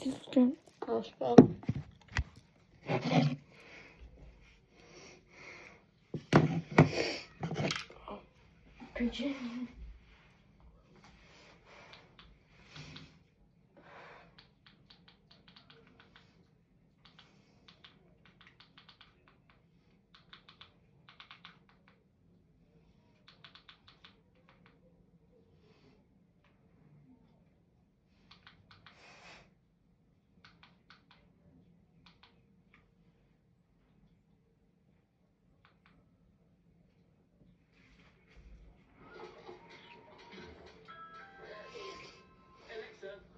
distant prospect. Pigeon.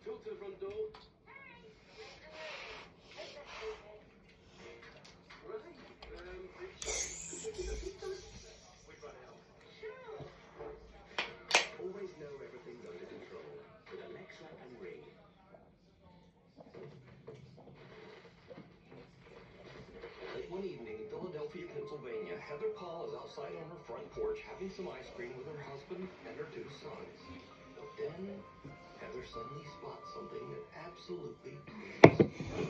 Talk to the front door. Always know everything's under control with Alexa and Ring. Late one evening in Philadelphia, Pennsylvania, Heather Paul is outside on her front porch having some ice cream with her husband and her two sons. But then, Heather suddenly spots something that absolutely grieves her.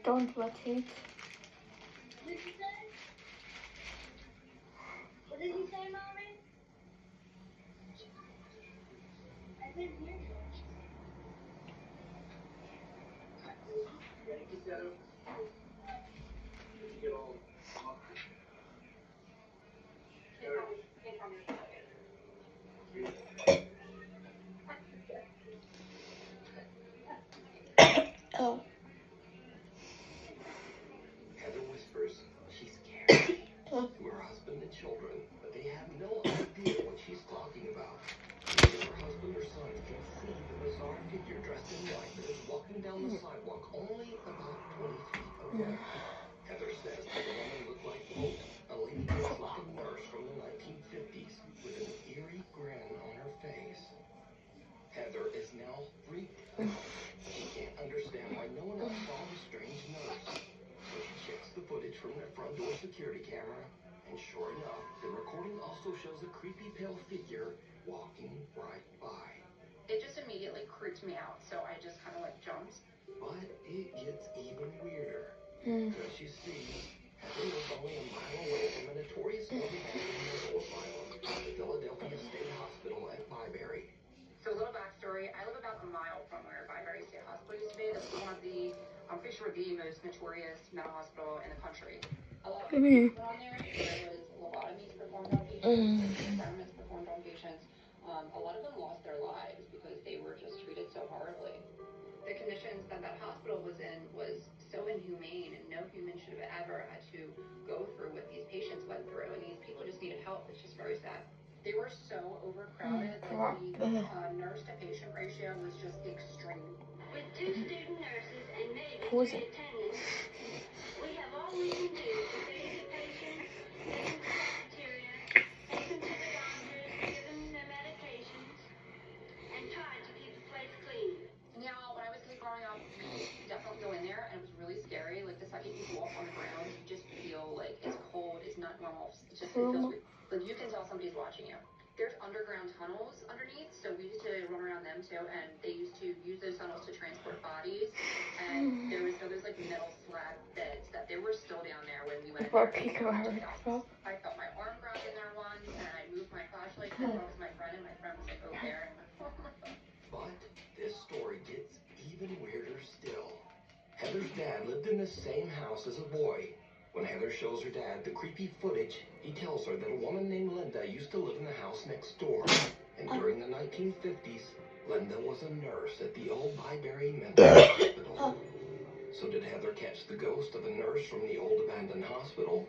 Don't let it. What did you say? What did you say, Mommy? I didn't hear you. Ready to settle? Did you get all Oh. Heather whispers she's scared to her husband and children, but they have no idea what she's talking about. Neither her husband or sons can see the bizarre figure dressed in white that is walking down the sidewalk only about 20 feet away. Heather says that the woman looked like Hope, a lady dressed like a nurse from the 1950s, with an eerie grin on her face. Heather is now freaked out. She can't understand why no one else saw the strange nurse. So she checks the footage from their front door security camera, and sure enough, the recording also shows a creepy pale figure walking right by. It just immediately creeped me out, so I just kind of like jumped. But it gets even weirder. As you see, Heather was only a mile away from a notorious overcrowded mental asylum, the Philadelphia State Hospital at Byberry. So a little backstory, I live about a mile from where Byberry State Hospital used to be. This is one of the, I'm pretty sure the most notorious mental hospital in the country. A lot of people went on there. There was lobotomies performed on patients, experiments performed on patients. A lot of them lost their lives because they were just treated so horribly. The conditions that that hospital was in was so inhumane, and no human should have ever had to go through what these patients went through, and these people just needed help. It's just very sad. They were so overcrowded that the nurse-to-patient ratio was just extreme. With 2 student nurses and maybe 3 Who is it? attendants, we have all we can do to feed the patients, take them to the cafeteria, take them to the doctors, give them their medications, and try to keep the place clean. Now, when I was a kid growing up, we definitely go in there, and it was really scary. Like, the second you walk on the ground, you just feel like it's cold, it's not normal. It just feels weird. Like, you can tell somebody's watching you. There's underground tunnels underneath, so we used to run around them too, and they used to use those tunnels to transport bodies. And there was like metal slab beds that they were still down there when we went in there. I felt my arm grabbed in there once, and I moved my flashlight, and it was my friend, and my friend was like over there. But this story gets even weirder still. Heather's dad lived in the same house as a boy. When Heather shows her dad the creepy footage, he tells her that a woman named Linda used to live in the house next door. And during the 1950s, Linda was a nurse at the old Byberry Mental Hospital. So did Heather catch the ghost of a nurse from the old abandoned hospital?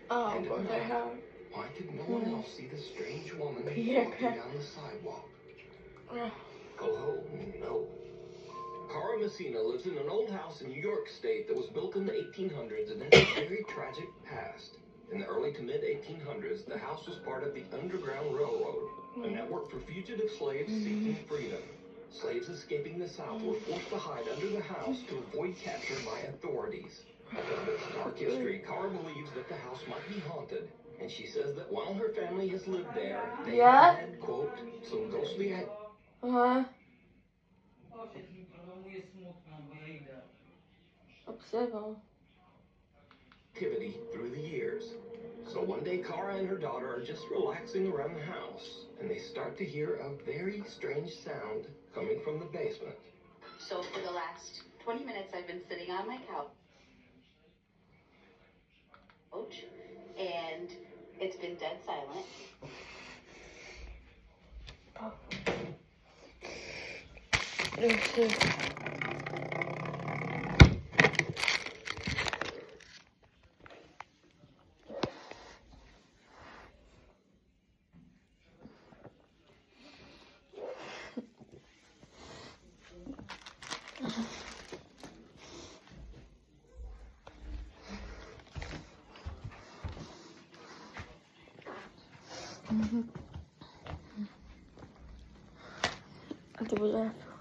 And if not, why could no one else see the strange woman walking down the sidewalk? Oh, no. Cara Messina lives in an old house in New York State that was built in the 1800s and has a very tragic past. In the early to mid-1800s, the house was part of the Underground Railroad, a network for fugitive slaves seeking freedom. slaves escaping the South were forced to hide under the house to avoid capture by authorities. Because of its dark history, Cara believes that the house might be haunted, and she says that while her family has lived there, they have had, quote, some ghostly activity through the years. So one day, Cara and her daughter are just relaxing around the house, and they start to hear a very strange sound coming from the basement. So for the last 20 minutes, I've been sitting on my couch, and it's been dead silent. I do that.